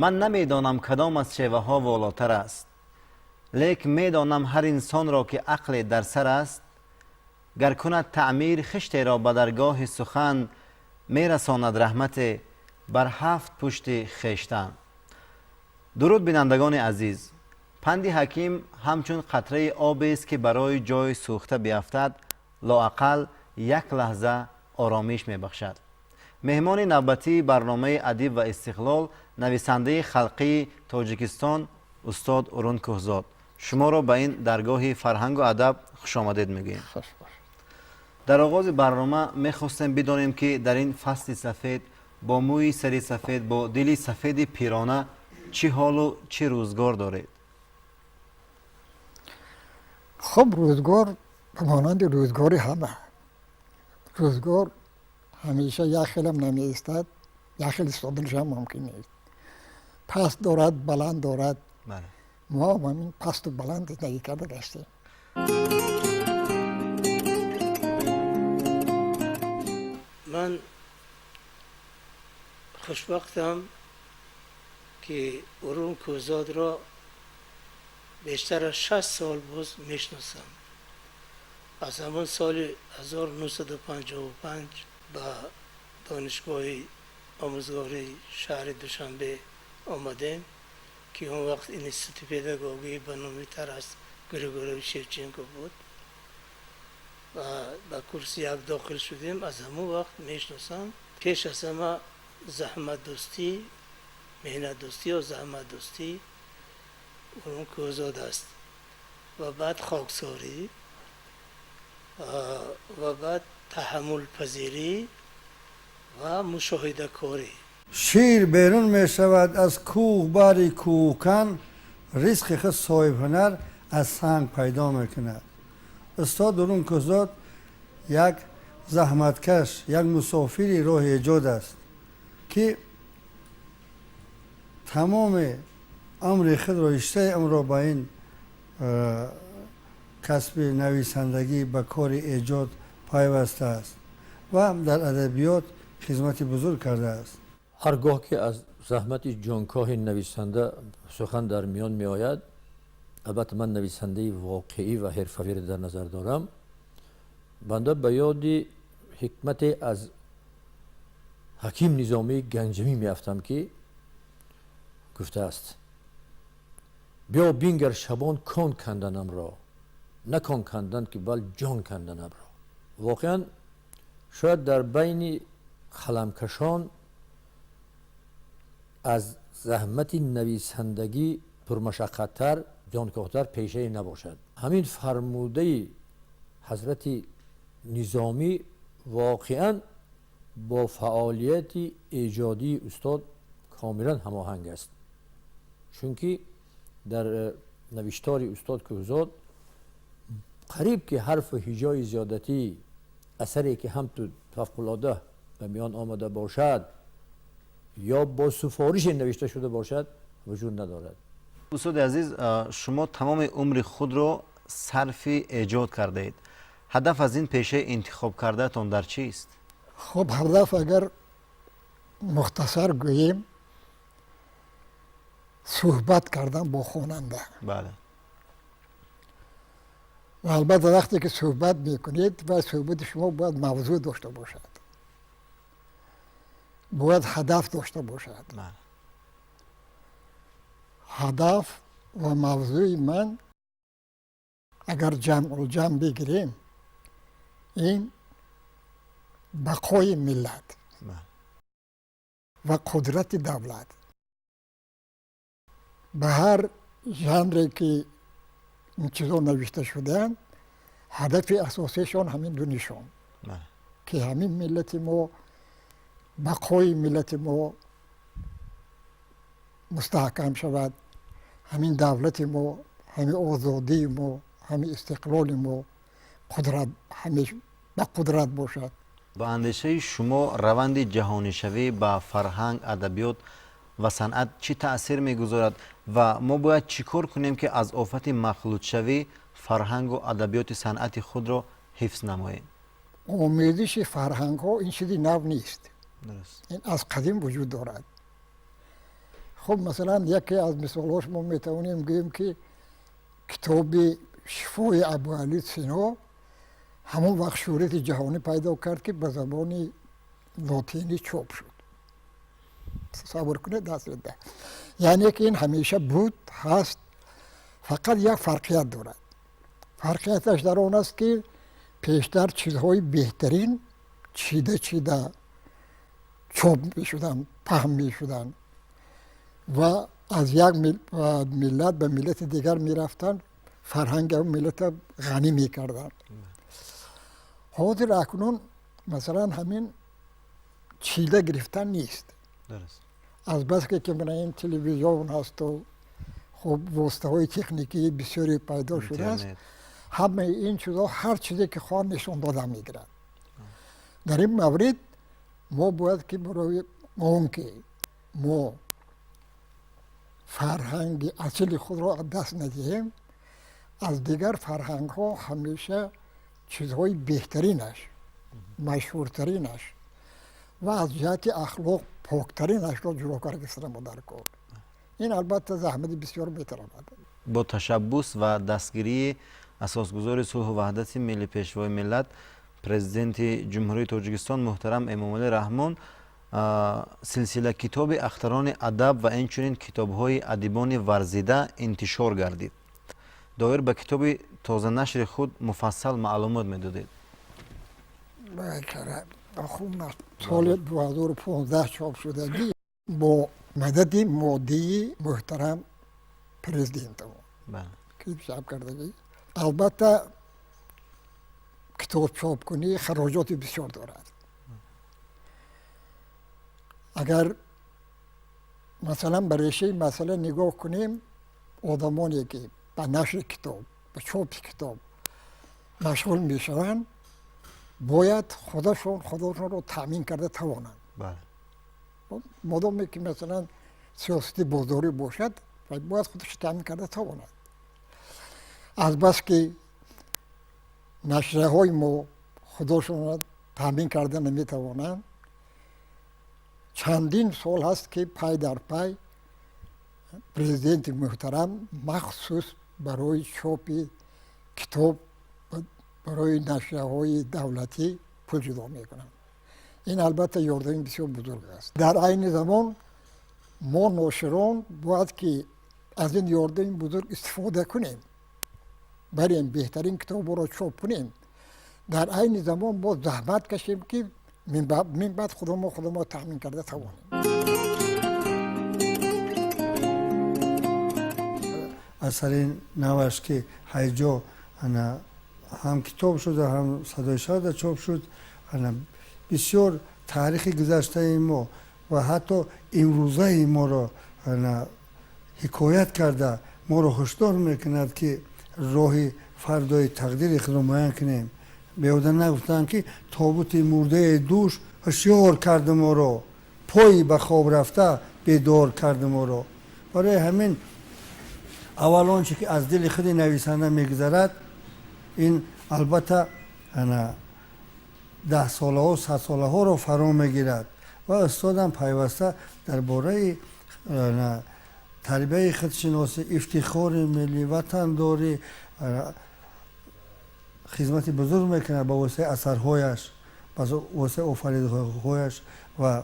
من نمیدانم کدام از شیوه ها والاتر است، لیک میدانم هر انسان را که عقل در سر است، گر کند تعمیر خشت را به درگاه سخن، میرساند رحمت بر 7 پشت خویشتن. درود بینندگان عزیز، پند حکیم همچون قطره آبی است که برای جای سوخته بیفتد لااقل یک لحظه آرامش میبخشد. مهمان نوبتی برنامه ادیب و استقلال، نویسنده خلقی تاجیکستان استاد ارون کوهزاد، شما را به این درگاه فرهنگ و ادب خوش آمدید میگوییم. در آغاز برنامه میخواستیم بدانیم که در این فصل سفید با موی سری سفید، با دلی سفید پیرانه چی حال و چی روزگار دارید؟ خب روزگار مانند روزگاری همه. روزگار همیشه یک خیلم نمی ایستد، یک خیل ایستادنش هم ممکن نیست. پست دارد، بلند دارد. بله. ما هم همین پست و بلند زندگی کرده گشتیم. من خوشبختم که ارون کوهزاد را بیشتر از 60 سال باز میشناسم. از همان سال 1955 به دانشگاه آموزگاری شهر دوشنبه آمدیم که اون وقت انستیتوت پداگوژی به نام تراس گریگوری شevchenko بود و به کورس یک داخل شدیم. از همون وقت میشناسم. پیش از همه زحمت دوستی، مهنت دوستی و زحمت دوستی ارون کوهزاد است و بعد خاکساری و بعد تحمل پذیری و مشاهده کاری. شیر بیرون می شود از کوه باری کوهکن، رزق خود صاحب هنر از سنگ پیدا می کند. استاد ارون کوهزاد یک زحمتکش، یک مسافری راه ایجاد است که تمام عمر خود را اشته عمر را به این کسب نویسندگی به کار ایجاد پیوسته است و در ادبیات خدمت بزرگ کرده است. هرگاه که از زحمت جانکاه نویسنده سخن در میان می آید، البته من نویسنده واقعی و حرفه‌ای را در نظر دارم، بنده به یاد حکمت از حکیم نظامی گنجمی می افتم که گفته است: بیا بینگر شبان کان کندنم را، نه کان کندن که بل جان کندنم را. واقعا شاید در بین قلمکشان از زحمت نویسندگی پرمشقت‌تر، جانکاه‌تر پیشه نباشد. همین فرموده حضرت نظامی واقعا با فعالیت ایجادی استاد کاملا هماهنگ است، چون که در نوشتار استاد کوهزاد قریب که حرف و هجای زیادتی اثری که هم تو فوق‌العاده به میان آمده باشد یا با سفارش نوشته شده باشد وجود ندارد. استاد عزیز، شما تمام عمر خود را صرف ایجاد کرده اید. هدف از این پیشه انتخاب کرده تان در چیست؟ خب هدف اگر مختصر گوییم، صحبت کردن با خواننده. بله. و البته وقتی که صحبت میکنید و صحبت شما باید موضوع داشته باشد، باید هدف داشته باشد. بله. هدف و موضوع من اگر جمع بگیریم، این بقای ملت و قدرت دولت. به هر ژانری که این چیزا نوشته شدن، هدف اساسیشان همین دو نشان که همین ملت ما، بقای ملت ما مستحکم شود، همین دولت ما، همین آزادی ما، همین استقلال ما قدرت همیشه به قدرت باشد. با اندیشه شما روند جهانی شوی با فرهنگ، ادبیات و صنعت چی تأثیر میگذارد و ما باید چیکار کنیم که از آفت مخلوط شوی فرهنگ و ادبیات صنعت خود را حفظ نماییم؟ آمیزش فرهنگ ها این چیزی نو نیست. درست. این از قدیم وجود دارد. خب مثلا یکی از مثالاش ما میتونیم بگیم که کتاب شفای ابوعلی سینا همون وقت شهرت جهانی پیدا کرد که به زبان لاتینی چاپ شد. تصور کنید دست ده. یعنی که این همیشه بود هست، فقط یک فرقیت دارد. فرقیتش در آن است که پیشتر چیزهای بهترین چیده چاپ می شدن، پهن می شدن و از یک ملت به ملت دیگر می رفتن، فرهنگ اون ملت غنی می کردن. حاضر اکنون مثلا همین چیده گرفتن نیست. درست. از بس که من این تلویزیون هست و خب واسطه های تکنیکی بسیاری پیدا شده است، اینترنت. همه این چیزا هر چیزی که خواه نشون دادن میگیرن. در این مورد ما باید که برای اون که ما فرهنگ اصلی خود را دست ندهیم، از دیگر فرهنگ ها همیشه چیزهای بهترینش، مشهورترینش و از جهت اخلاق پاکترینش را جلوکار گرفتن ما در کار. این البته زحمت بسیار می‌طلبد. با تشبث و دستگیری اساسگزار صلح و وحدت ملی پیشوای ملت پرزیدنت جمهوری تاجیکستان محترم امامعلی رحمان سلسله کتاب اختران ادب و اینچنین کتاب‌های ادیبان ورزیده انتشار گردید. دایر به کتاب تازه نشر خود مفصل معلومات می‌دادید. بالاخره خوب سال 2015 چاپ شدگی با مدد مادی محترم پرزیدنت بله. که چاپ کردگی. البته کتاب چاپ کنی خراجات بسیار دارد. اگر مثلا برایش مسئله نگاه کنیم، آدمانی که به نشر کتاب، به چاپ کتاب مشغول میشوند باید خودشون رو تامین کرده توانند. بله. مادامی که مثلا سیاستی بازاری باشد باید خودش تامین کرده تواند. از بس که نشریه های ما خودشون را تامین کرده نمیتوانند، چندین سال هست که پای در پای پرزیدنت محترم مخصوص برای چاپ کتاب برای نشریه های دولتی پول جدا میکنند. این البته یاردم بسیار بزرگ است. در عین زمان ما ناشران باید که از این یاردم بزرگ استفاده کنیم، بریم بهترین کتاب را چاپ کنیم. در عین زمان با زحمت کشیم که من بعد خودمون تامین کرده توانیم. اثر نوش که هیجا هم کتاب شد هم صدای شاد چاپ شد، بسیار تاریخ گذشته ما و حتی امروزه ما را حکایت کرده، ما را هشدار میکند که راه فردای تقدیر خود را معین کنیم. بیاده نگفتن که تابوت مرده دوش هوشیار کرده ما را، پای به خواب رفته بیدار کرده ما را. برای همین اول آنچه که از دل خود نویسنده میگذرد، این البته 10 ساله ها 100 ساله ها را فرا میگیرد و استادم پیوسته درباره تربیه خودشناسی، افتخار ملی، وطنداری خدمت بزرگ میکنه با واسه اثرهایش، با واسه آفریدهایش و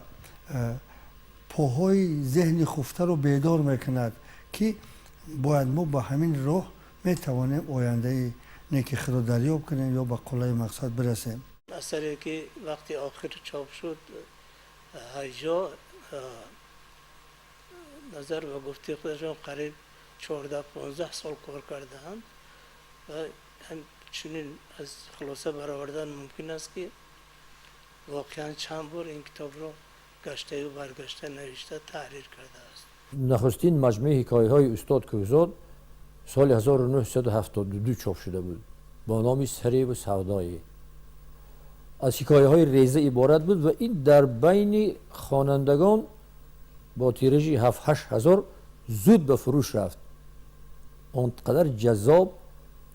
پاهای ذهن خفته رو بیدار میکند که باید ما با همین راه میتوانیم آینده نیکی خود رو دریاب کنیم یا به قله مقصد برسیم. اثری که وقتی آخر چاپ شد هیجا نظر و گفته خودشون قریب 14-15 سال کار کردند و همچنین از خلاصه برآوردن ممکن است که واقعا چند بار این کتاب را گشته و برگشته نوشته تحریر کرده است. نخستین مجموعه حکایه های استاد کوهزاد سال 1972 چاپ شده بود با نام سری و سودایی. از حکایه های ریزه عبارت بود و این در بین خوانندگان با تیراژ 7-8 هزار زود به فروش رفت. آنقدر جذاب،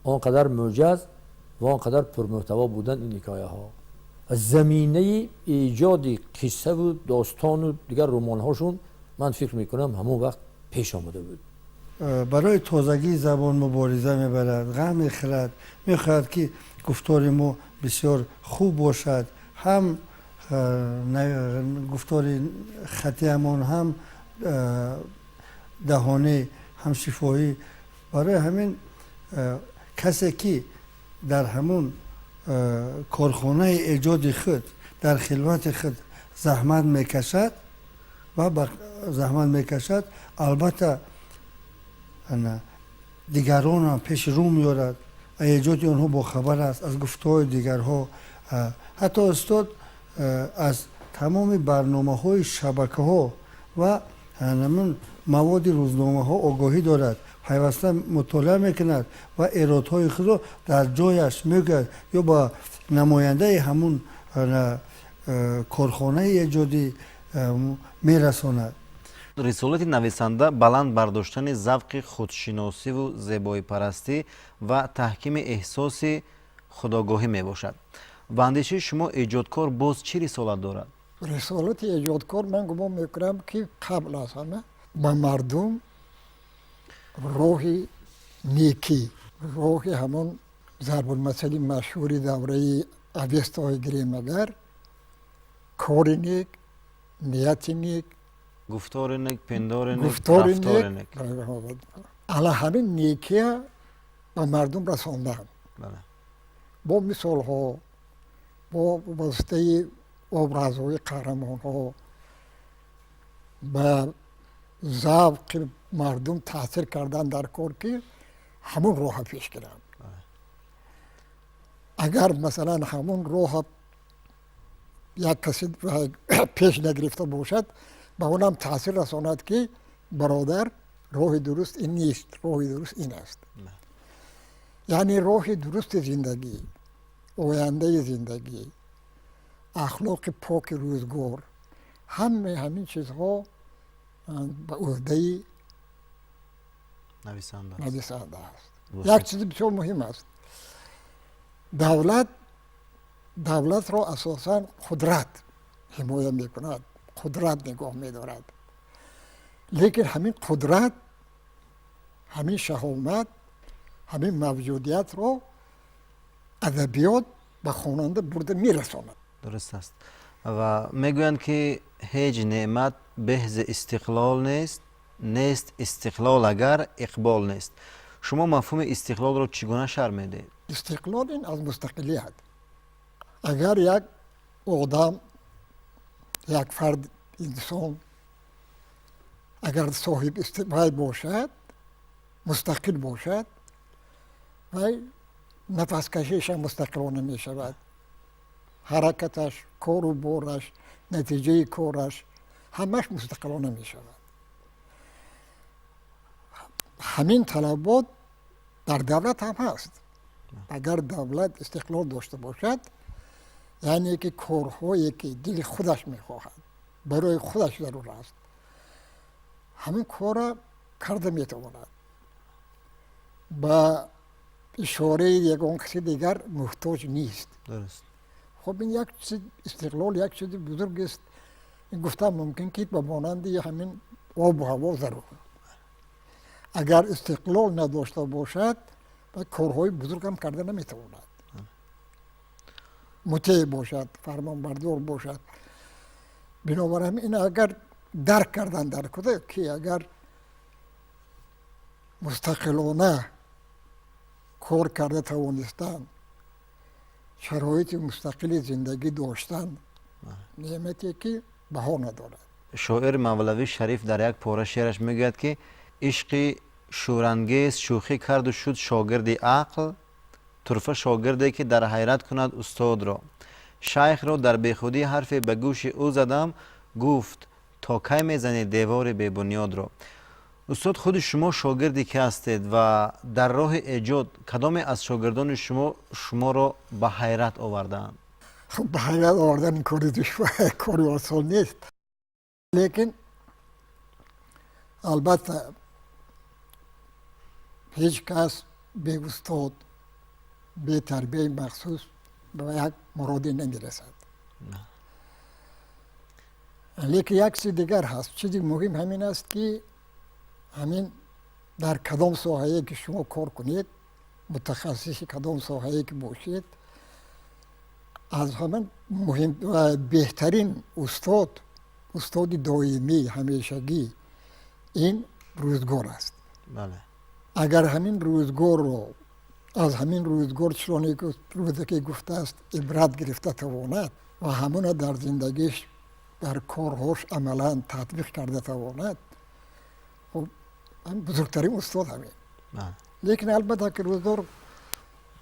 آنقدر موجز و آنقدر پرمحتوا بودن این حکایه ها. از زمینه ایجاد قصه و داستان و دیگر رمان هاشون من فکر میکنم همون وقت پیش آمده بود. برای تازگی زبان مبارزه میبرد، غم میخورد، میخواهد که گفتار ما بسیار خوب باشد، هم گفتار خطی همان هم دهانه هم شفاهی. برای همین کسی که در همون کارخانه ایجاد خود در خلوت خود زحمت میکشد و زحمت میکشد، البته دیگران هم پیش رو میارد، ایجاد آنها با خبر است از گفتهای دیگرها. حتی استاد از تمام برنامه های شبکه ها و همون مواد روزنامه ها آگاهی دارد، پیوسته مطالعه میکند و ارادهای خود را در جایش میگوید یا با نماینده همون کارخانه ایجادی میرساند. رسالت نویسنده بلند برداشتن ذوق خودشناسی و زیبایی پرستی و تحکیم احساس خودآگاهی می باشد. و اندیشه شما ایجادکار باز چی رسالت دارد؟ رسالت ایجادکار من گمان میکنم که قبل از همه با مردم روح نیکی، روح همون ضرب المثل مشهور دوره اوستای گریمگر، کار نیک، نیت نیک، گفتار نیک، پندار نیک، گفتار رفتار نیک. علی همین نیکی به مردم رساندن بله. با مثال ها، با واسطه ابرازهای قهرمان ها، به ذوق مردم تاثیر کردن در کار که همون راه پیش گیرن. اگر مثلا همون راه یک کسی پیش نگرفته باشد به اونم تاثیر رساند که برادر راه درست این نیست، راه درست این است. یعنی راه درست زندگی، آینده زندگی، اخلاق پاک روزگار، همین چیزها به عهده نویسنده است. یک چیز بسیار مهم است. دولت را اساساً قدرت حمایت میکند، قدرت نگاه میدارد، لیکن همین قدرت، همین شهامت، همین موجودیت را ادبیات به خواننده برده میرساند. درست است. و میگویند که هیچ نعمت بهز استقلال نیست استقلال اگر اقبال نیست. شما مفهوم استقلال را چگونه شرح میدهید؟ استقلال این از مستقلیت. اگر یک آدم، یک فرد انسان اگر صاحب استقلال باشد، مستقل باشد، و نفس کشیش هم مستقلانه می شود، حرکتش، کار و بارش، نتیجه کارش همش مستقلانه می شود. همین طلبات در دولت هم هست. اگر دولت استقلال داشته باشد، یعنی که کارهایی که دل خودش میخواهد، برای خودش ضرور است، همین کار را کرده میتواند. با اشاره یگان کسی دیگر محتاج نیست. درست. خب این یک چیز استقلال یک چیز بزرگ است. این گفتم ممکن که به مانند همین آب و هوا ضرور. اگر استقلال نداشته باشد و کارهای بزرگ هم کرده نمیتواند. مطیع باشد، فرمانبردار باشد. بنابراین این اگر درک کردن در کده که اگر مستقلانه کار کرده توانستن، شرایط مستقل زندگی داشتن، نعمتی که بها ندارد. شاعر مولوی شریف در یک پاره شعرش میگوید که عشق شورانگیز شوخی کرد و شد شاگرد عقل، طرفه شاگردی که در حیرت کند استاد را. شیخ را در بیخودی حرفی به گوش او زدم، گفت تا کی میزنی دیوار بی بنیاد را. استاد، خود شما شاگردی که هستید و در راه ایجاد کدام از شاگردان شما را به حیرت آوردند؟ خب به حیرت آوردن کاری دشوار، کاری آسان نیست. لیکن البته هیچ کس به استاد، به تربیه مخصوص به یک مرادی نمیرسد. لیکن یک چیز دیگر هست. چیزی مهم همین است که همین در کدام ساحه‌ای که شما کار کنید، متخصص کدام ساحه‌ای که باشید، از همه مهم و بهترین استاد دائمی همیشگی این روزگار است. بله. اگر همین روزگار رو از همین روزگار چون روزی که گفته است عبرت گرفته تواند و همون در زندگیش در کارهاش عملا تطبیق کرده تواند، خب هم بزرگترین استاد همین. بله. لیکن البته که روزگار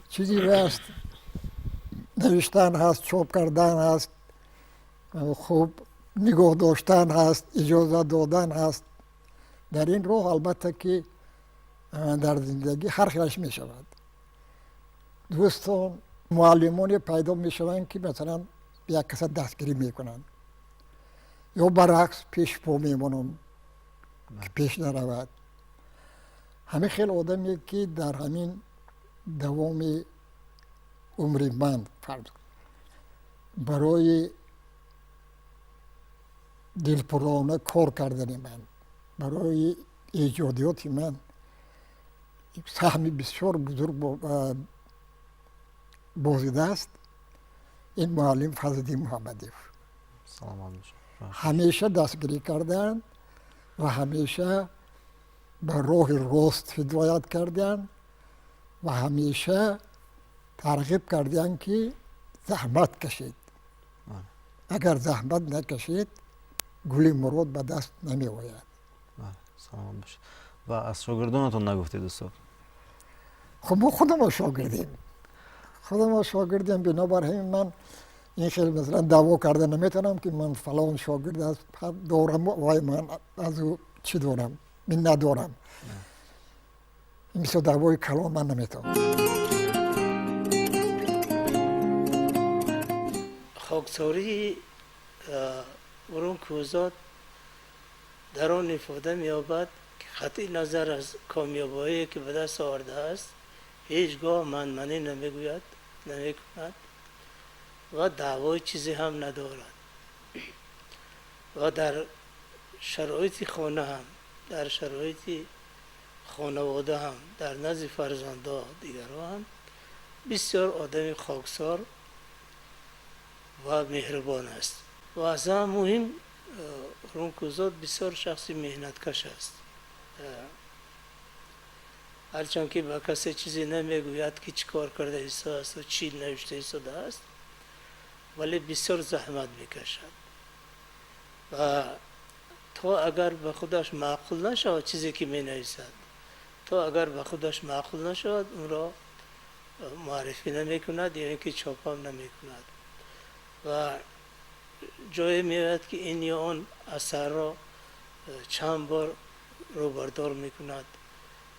چیزی هست، نوشتن هست، چاپ کردن هست، خوب نگاه داشتن هست، اجازه دادن هست. در این راه البته که در زندگی هر خیلش می شود. دوستان معلمانی پیدا می شوند که مثلا یک کس دستگیری می کنند یا برعکس پیش پا می مانند که پیش نرود. همه خیلی آدمی که در همین دوام عمر من برای دلپرانه کار کردن من، برای ایجادیات من سهمی بسیار بزرگ بازیده است. این معلم فضل محمدی سلام علیکم. همیشه دستگیری کردن و همیشه به راه راست هدایت کردن و همیشه ترغیب کردن که زحمت کشید. اگر زحمت نکشید گل مراد به دست نمی آید. بله. سلام باشه. و از شاگردانتون نگفتید استاد؟ خب ما خودم شاگردیم، بنابر همین من این خیلی مثلا دعوا کرده نمیتونم که من فلان شاگرد است دارم وای من از او چی دارم، من ندارم. این مثل دعوای کلام من نمیتونم. خاکساری ورون کوزاد در آن افاده می‌یابد که قطع نظر از کامیابی‌هایی که به دست آورده است هیچگاه منمنی نمیگوید، نمیکند و دعوای چیزی هم ندارد و در شرایط خانه هم، در شرایط خانواده هم، در نزد فرزندان دیگران هم بسیار آدم خاکسار و مهربان است و از هم مهم رونکوزاد بسیار شخصی مهنتکش است. هرچند که با کسی چیزی نمیگوید که چی کار کرده ایسا است و چی نوشته ایستاده است، ولی بسیار زحمت میکشد و تا اگر به خودش معقول نشود چیزی که می نویسد، تا اگر به خودش معقول نشود اون را معرفی نمی کند یا اینکه چاپ هم نمی کند و جایی میاد که این یا آن اثر را چند بار روبردار می کند،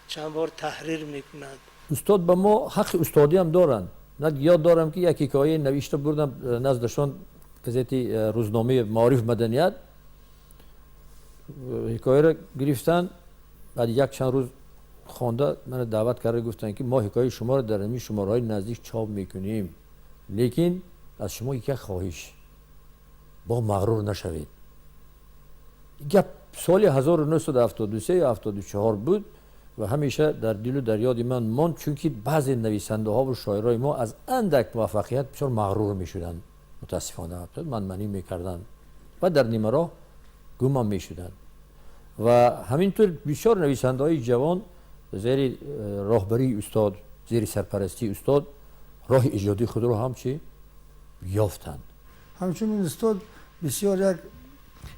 چند بار تحریر می کند. استاد به ما حق استادی هم دارند. من یاد دارم که یک حکایه نوشته بردم نزدشان گزیت روزنامه معارف مدنیت، حکایه را گرفتن، بعد یک چند روز خوانده من دعوت کرده گفتن که ما حکایه شما را در همین شماره‌های نزدیک چاپ میکنیم، لیکن از شما یک خواهش، با مغرور نشوید. گپ سال 1973 یا 74 بود و همیشه در دل و در یاد من ماند، چون که بعضی نویسنده ها و شاعرای ما از اندک موفقیت بسیار مغرور میشدن، متاسفانه منمنی میکردن و در نیمه راه گم میشدن و همینطور بسیار نویسنده های جوان زیر راهبری استاد، زیر سرپرستی استاد راه ایجادی خود رو هم چی یافتند. همچنین استاد بسیار یک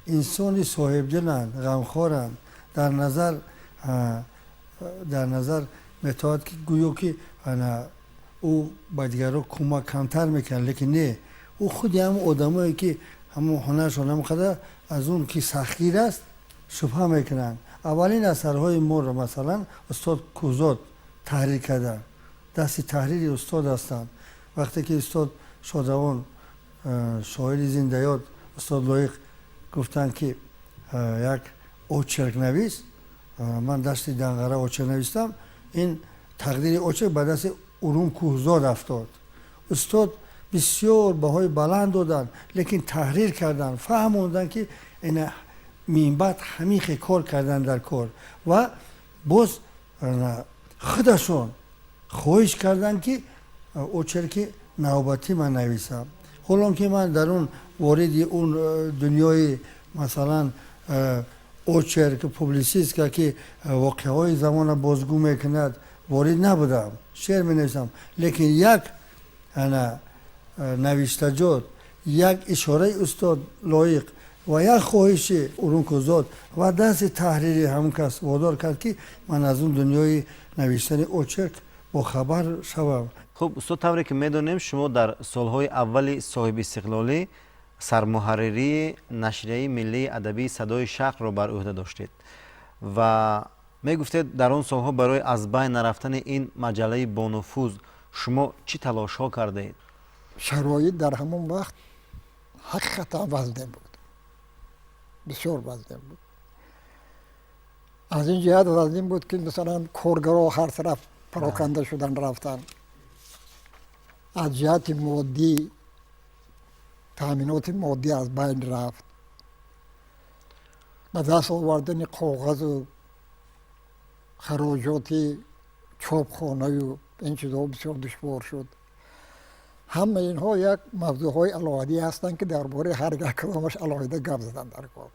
انسانی صاحب دلند، غمخوارند. در نظر میتواند که گویا که او با دیگران کمک کمتر میکنه، لیکن نه، او خودی هم آدمایی که همون هنرشان هم خدا از اون که سخیر است شبه میکنن. اولین اثرهای ما را مثلا استاد کوزاد تحریر کرده، دست تحریر استاد هستند. وقتی که استاد شادوان شاعر زنده یاد استاد لایق گفتن که یک اوچرک نویس، من دستی دنگره اوچرک نویستم، این تقدیر اوچرک به دست ارون کوزاد افتاد. استاد بسیار بهای بلند دادن، لیکن تحریر کردن، فهموندن که این منبت همیشه کار کردن در کار و باز خودشون خواهش کردن که اوچرک نوبتی من نویسم. حالا که من در اون وارد اون دنیای مثلا اوچرک پوبلیسیست که واقعه های زمان بازگو میکند وارد نبودم، شعر می نویسم، لیکن یک نوشتجات، یک اشاره استاد لایق و یک خواهش اورونکوزاد و دست تحریری همون کس وادار کرد که من از اون دنیای نوشتن اوچرک با خبر شوم. خب استاد، طوری که میدونیم شما در سالهای اولی صاحب استقلالی سرمحرری نشریه ملی ادبی صدای شرق را بر عهده داشتید و می گفتید در آن سالها برای از بین نرفتن این مجله با نفوذ شما چی تلاش ها کرده اید؟ شرایط در همون وقت حقیقتا وزنه بود، بسیار وزنه بود. از این جهت وزنه بود که مثلا کارگرها هر طرف پراکنده شدن رفتن. از جهت مادی تامینات مادی از بین رفت. به دست آوردن کاغذ و خراجات چاپخانه و این چیزها بسیار دشوار شد. همه اینها یک موضوعهای علاقه‌ای هستند که درباره هر یک کدامش علاقه گپ زدن در کار.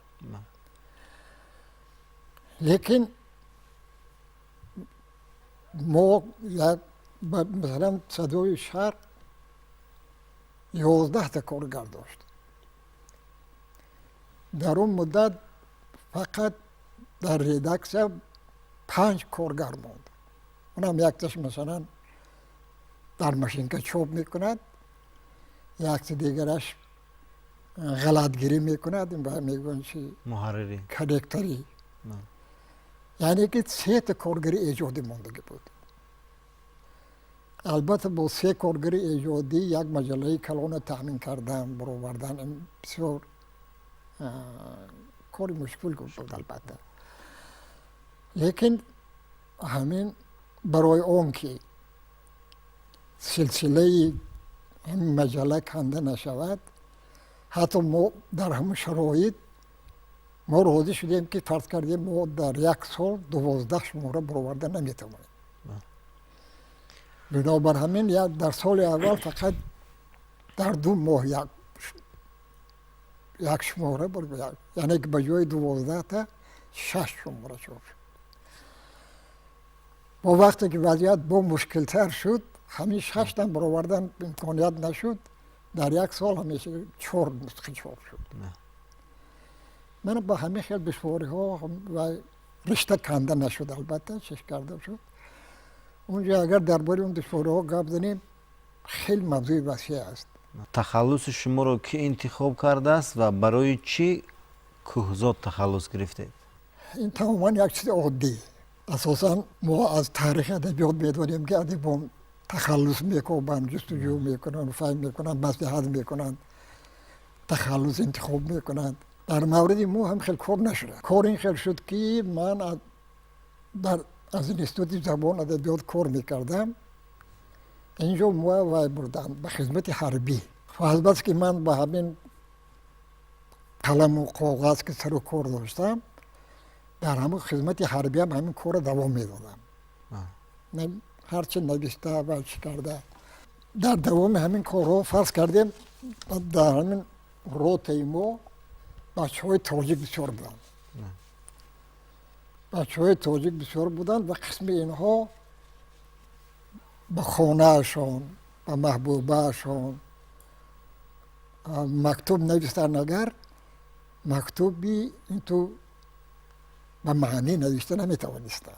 لیکن ما یک مثلا صدای شرق 11 تا کارگر داشت. در اون مدت فقط در ریدکس 5 کارگر موند. اونم یک تاش مثلا در ماشینکه چوب میکند، یک دیگرش غلطگیری میکند و میگن چی؟ محرری کدکتری. یعنی که 3 تا کارگری ایجادی موندگی بود. البته با 3 کارگری ایجادی یک مجله کلان تامین کردن، برآوردن، این بسیار کاری مشکل بود البته. لیکن همین برای اون که سلسله این مجله کنده نشود، حتی ما در همون شرایط ما راضی شدیم که فرض کردیم ما در یک سال 12 شماره برآورده نمیتوانیم. بنابر همین در سال اول فقط در 2 ماه یک شماره برآورد، یعنی که به جای 12 تا 6 شماره شد. با وقتی که وضعیت با مشکل تر شد، همین 6 تا برآوردن امکانیت نشد، در یک سال همیشه 4 نسخه چاپ شد. من با همین خیلی دشواری ها و رشته کنده نشد، البته چش کرده شد. اونجا اگر درباره اون دشواری ها گپ زنیم خیلی موضوع وسیع است. تخلص شما رو کی انتخاب کرده است و برای چی کوهزاد تخلص گرفتید؟ این تماما یک چیز عادی. اساسا ما از تاریخ ادبیات میدونیم که ادیبان تخلص میکنن، جستجو میکنن، فهم میکنن، مصلحت میکنن، تخلص انتخاب میکنن. در مورد ما هم خیلی کار نشده. کار این خیلی شد که من از انستیتوت زبان ادبیات کار میکردم. اینجا ما وای بردن به خدمت حربی. البته که من با همین قلم و کاغذ که سر و کار داشتم، در همون خدمت حربی هم همین کار دوام میدادم. هرچی نوشته و چی کرده. در دوام همین کارها فرض کردیم در همین روته ما بچه‌های تاجیک بسیار بودن. بچه‌های تاجیک بسیار بودن و قسم اینها به خانه‌شان، به محبوبه‌شان مکتوب نوشتن، اگر مکتوبی این تو به معنی نوشته نمیتوانستن.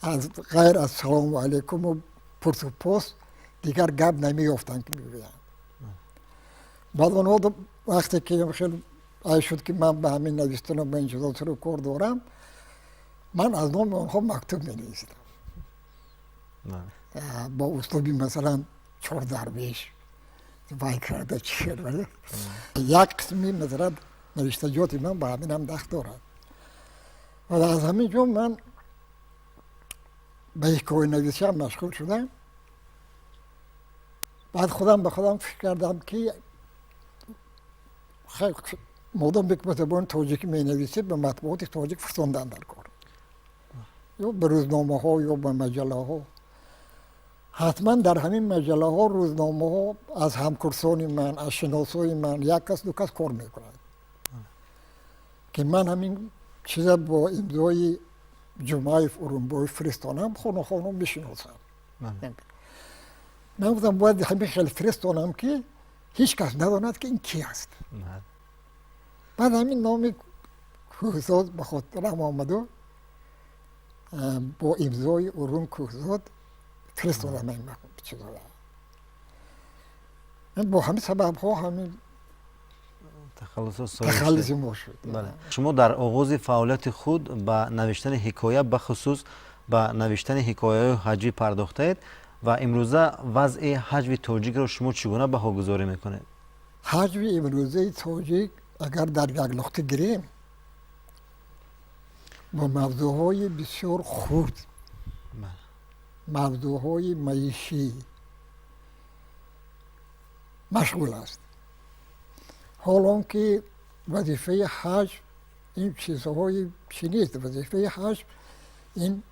از غیر از سلام علیکم و پرس و پاس دیگر گپ نمی‌یافتن که میگویند. بعد اونها وقتی که خیلی آی شد که من به همین نوشتن و به این چیزا سر و کار دارم، من از نام اونها مکتوب می‌نویسیدم. با اسلوبی مثلا 4 درویش وای کرده چیه ولی یک قسمی مثلا نوشتجاتی من با همین هم دخت دارد. و از همین جو من به حکایه نویسی هم مشغول شدم. بعد خودم به خودم فکر کردم که مادام به زبان تاجیکی می نویسید به مطبوعات تاجیک فرستاندن در کار، یا به روزنامه ها یا به مجله ها. حتما در همین مجله ها، روزنامه ها از همکرسان من، از شناسای من یک کس دو کس کار میکنند که من همین چیز با امضای جمعه ارومبای فرستانم، خانه خانه میشناسم. من گفتم باید همین خیلی فرستانم که هیچ کس نداند که این کی است. بعد همین نام کوهزاد به خاطرم آمد و با امضای اروم کوهزاد فرستادم این چیزا. با همین سبب ها همین تخلص ما شد. بله. شما در آغاز فعالیت خود به نوشتن حکایه بخصوص به نوشتن حکایه حجوی پرداختید و امروزه وضع حجوی تاجیک را شما چگونه بهاگذاری میکنید؟ حجوی امروزه تاجیک اگر در یک نقطه گیریم با موضوعهای بسیار خرد، موضوعهای معیشی مشغول است. حالا که وظیفه حج این چیزهای چی نیست. وظیفه حج این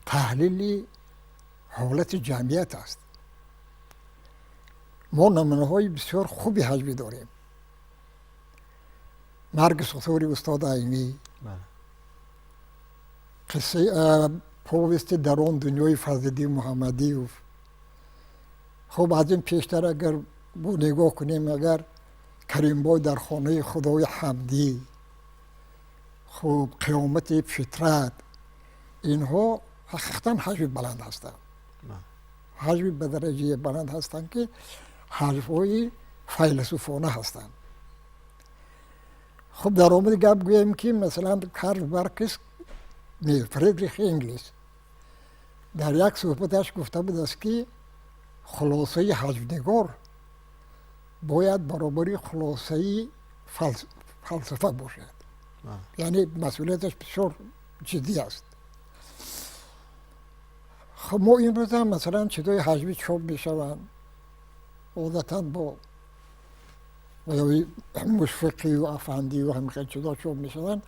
تحلیل حالت جمعیت است. ما نمونه های بسیار خوبی حجوی داریم. مرگ سطور استاد عینی، قصه پوست درون دنیای فضلی محمدی. خب از این پیشتر اگر با نگاه کنیم، اگر کریم بای در خانه خدای حمدی، خب قیامت فطرت، اینها حقیقتا حجوی بلند هستند. حجوی به درجه بلند هستند که حرفهای فیلسوفانه هستند. خب در آمد گپ گویم که مثلا کارل مارکس، فریدریخ انگلیس در یک صحبتش گفته بود است که خلاصه حجونگار باید برابری خلاصه فلسفه باشد. یعنی مسئولیتش بسیار جدی است. خب ما این روز هم مثلا چیزای حجوی چاپ میشوند، عادتا با مشفقی و افندی و همین چیزا چاپ میشوند.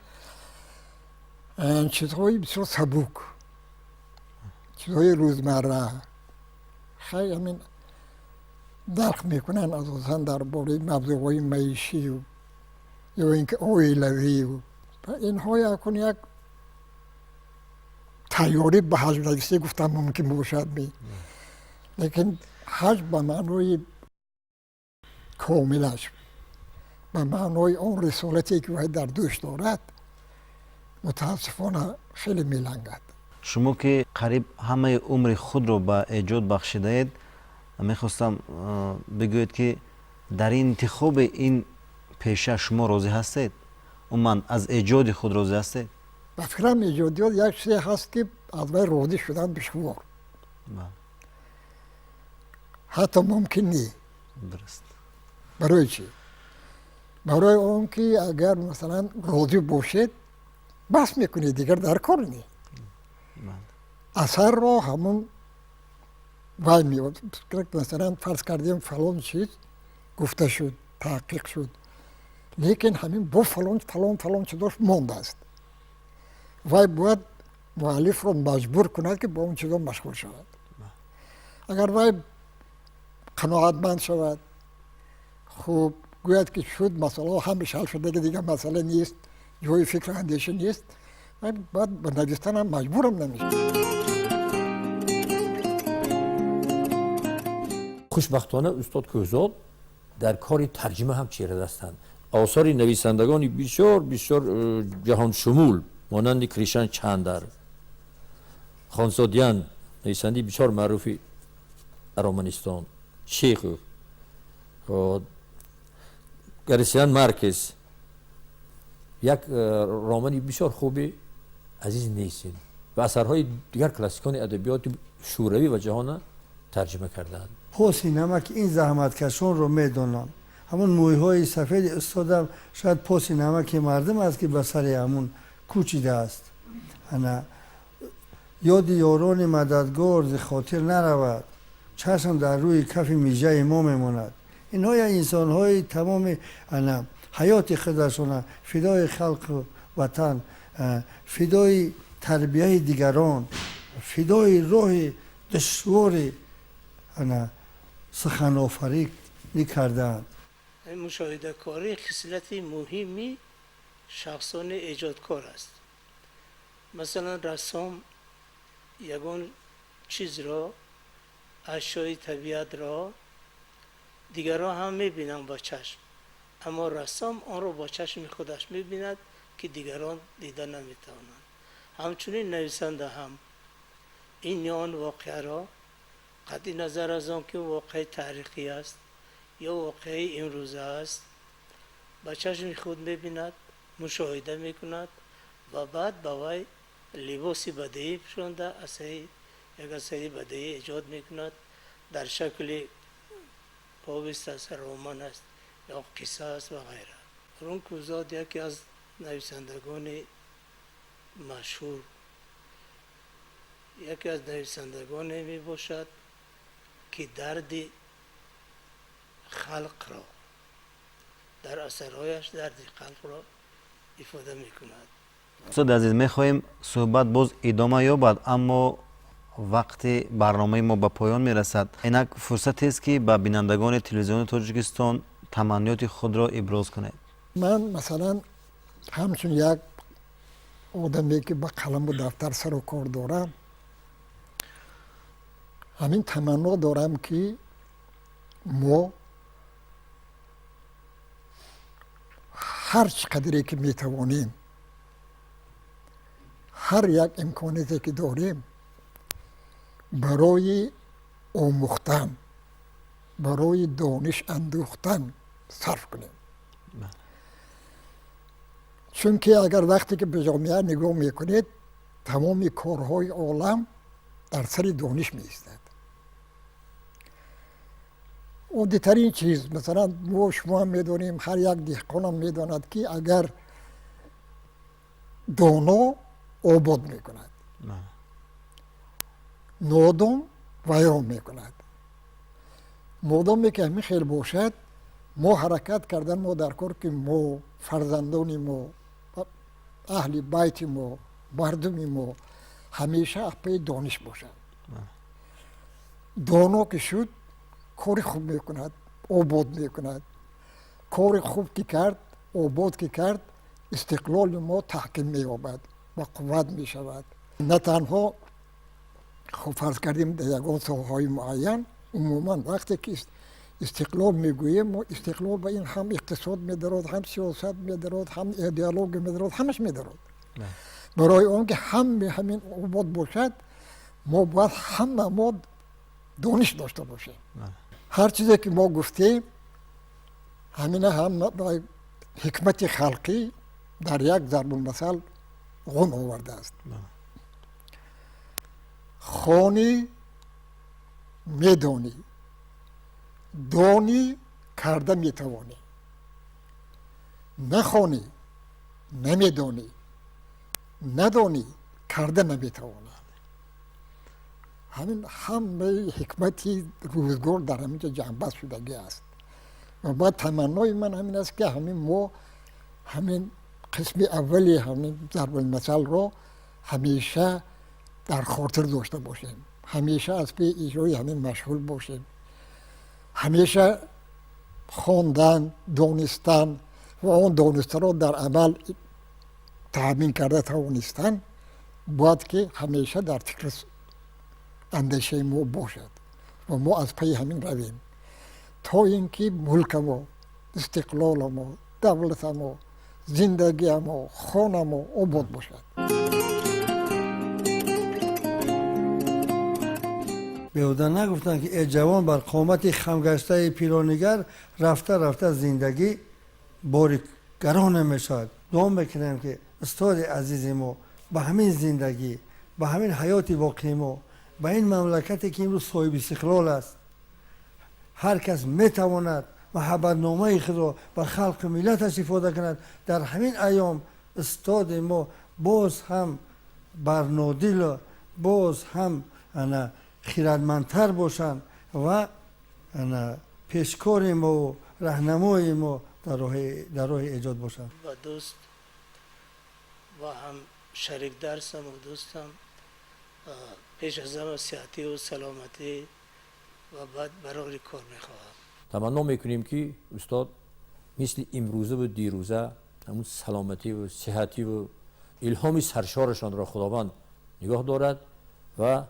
چیزهای بسیار سبوک، چیزهای روزمره، خیلی همین درک میکنن اساسا درباره موضوعهای معیشی و یا اینکه اویلوی و اینها یک تیاری به حج نویسی گفتم ممکن باشد لیکن حج به معنای کاملش، به معنای آن رسالتی که باید در دوش دارد، متاسفانه خیلی میلنگد. شما که قریب همه عمر خود رو به ایجاد بخشیده اید، میخواستم بگوید که در این انتخاب این پیشه شما راضی هستید؟ من از ایجاد خود راضی هستید؟ به فکرم ایجادیات یک چیزی هست که از وی راضی شدن دشوار، حتی ممکن نیست. درست. برای چی؟ برای اون که اگر مثلا راضی باشید بس میکنید، دیگر در کار نیست. اثر را همون وای میاد. مثلا فرض کردیم فلان چیز گفته شد، تحقیق شد، لیکن همین با فلان چیزاش مانده است. وای باید مؤلف را مجبور کند که با اون چیزا مشغول شود. اگر وای قناعتمند شود، خوب گوید که شد مسئله همیشه حل شده که دیگه مسئله نیست، جای فکر اندیشه نیست، بعد به نوشتن هم مجبورم نمیشه. خوشبختانه استاد کوهزاد در کار ترجمه هم چیره هستند. آثار نویسندگانی بسیار جهان شمول مانند کریشان چاندر، خانزادیان نویسنده بسیار معروفی ارمنستان، شیخ، گارسیا مارکز، یک رمانی بسیار خوبی عزیز نیستین و اثرهای دیگر کلاسیکان ادبیات شوروی و جهان ترجمه کردند. پوسی نمک این زحمتکشان رو میدونم. همون مویهای سفید استادم شاید پوسی نمک مردم است که به سر همون کوچیده است. انا یاد یاران مددگار ز خاطر نرود، چشم در روی کف میجه ما میماند. اینها انسان های تمام حیات خودشون فدای خلق و وطن، فدای تربیه دیگران، فدای راه دشوار سخن آفرین کردند. مشاهده کاری خصلت مهمی شخصان ایجادکار است. مثلا رسام یگان چیز را، اشیای طبیعت را دیگران هم میبینند با چشم، اما رسام آن را با چشم خودش میبیند که دیگران دیده نمیتوانند. همچنین نویسنده هم این آن واقعه را قطع نظر از آن که واقعه تاریخی است یا واقعه امروزه است با چشم خود میبیند، مشاهده میکند و بعد با وی لباسی بدیهی پوشانده یک اثری بدیهی ایجاد میکند، در شکل پاویست است، رمان است یا قصه است و غیره. رون کوزاد یکی از نویسندگان مشهور، یکی از نویسندگان می باشد که درد خلق را در اثرهایش درد خلق را افاده می کند. استاد عزیز میخواهیم صحبت باز ادامه یابد، اما وقت برنامه ما به پایان میرسد. اینک فرصتی است که به بینندگان تلویزیون تاجیکستان تمنیات خود را ابراز کنید. من مثلا همچون یک آدمی که با قلم و دفتر سر و کار دارم، همین تمنا دارم که ما هر چقدری که میتوانیم، هر یک امکاناتی که داریم برای آموختن، برای دانش اندوختن صرف کنیم. چون که اگر وقتی که به جامعه نگاه میکنید، تمام کارهای عالم در سر دانش میایستد. عادی‌ترین چیز، مثلا ما شما هم میدونیم، هر یک دهقان هم میداند که اگر دانا آباد میکند، نادان ویران میکند. مادامی که همین خیلی باشد، ما حرکت کردن، ما در کار که ما فرزندان ما، اهل بیت ما، مردم ما همیشه پی دانش باشد. دانا که شد کار خوب میکند، آباد میکند. کار خوب که کرد، آباد که کرد، استقلال ما تحکیم مییابد و قوت میشود. نه تنها خب فرض کردیم در یگان ساحه‌های معین، عموما وقتی که استقلال میگوییم، ما استقلال به این هم اقتصاد میدارد، هم سیاست میدارد، هم ایدئولوژی میدارد، همش میدارد. برای اون که همین آباد باشد، ما باید ما دانش داشته باشیم. هر چیزی که ما گفتیم همین هم با حکمت خلقی در یک ضرب المثل غن آورده است. خانی میدانی، دانی کرده میتوانی. نخوانی نمیدانی، ندانی کرده نمیتوانی. همین همه حکمتی روزگار در همینجا جنبست شدگی است. و بعد تمنای من همین است که ما همین قسم اولی همین ضرب المثل را همیشه در خاطر داشته باشیم، همیشه از پی اجرای همین مشغول باشیم، همیشه خواندن، دانستن و آن دانسته را در عمل تأمین کرده توانستن باید که همیشه در فکر اندیشه ما باشد و ما از پی همین رویم تا اینکه ملک ما، استقلال ما، دولت ما، زندگی ما، خانه ما آباد باشد. بیهوده نگفتن که ای جوان بر قامت خمگشته پیرانگر رفته رفته زندگی باری گران میشد. دعا میکنم که استاد عزیز ما به همین زندگی، به همین حیات واقعی ما، به این مملکتی که امروز صاحب استقلال است، هر کس میتواند محبتنامه خود را به خلق ملتش افاده کند. در همین ایام استاد ما باز هم برنادل، باز هم خیرتمندتر باشند و پیشکار ما راهنمای ما در راه ایجاد باشد. و دوست و هم شریک درسم و دوستم پیش از همه صحتی و سلامتی و بعد برای کار میخواهم. تمنا میکنیم که استاد مثل امروزه و دیروزه همون سلامتی و صحتی و الهام سرشارشان را خداوند نگاه دارد و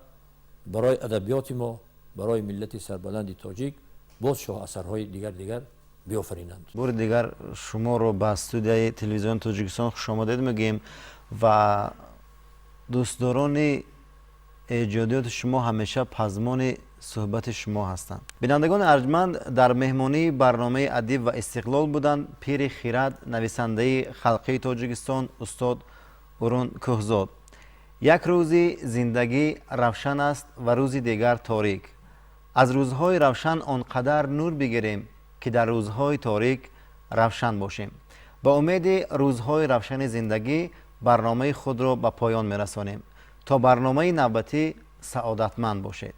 برای ادبیات ما، برای ملت سربلند تاجیک باز شاه اثرهای دیگر بیافرینند. بار دیگر شما رو به استودیوی تلویزیون تاجیکستان خوش آمدید میگیم و دوستداران ایجادیات شما همیشه پزمان صحبت شما هستند. بینندگان ارجمند، در مهمانی برنامه ادیب و استقلال بودند پیر خیرد، نویسنده خلقی تاجیکستان، استاد ارون کوهزاد. یک روزی زندگی روشن است و روزی دیگر تاریک. از روزهای روشن آنقدر نور بگیریم که در روزهای تاریک روشن باشیم. با امید روزهای روشن زندگی برنامه خود را به پایان میرسانیم. تا برنامه نوبتی سعادتمند باشید.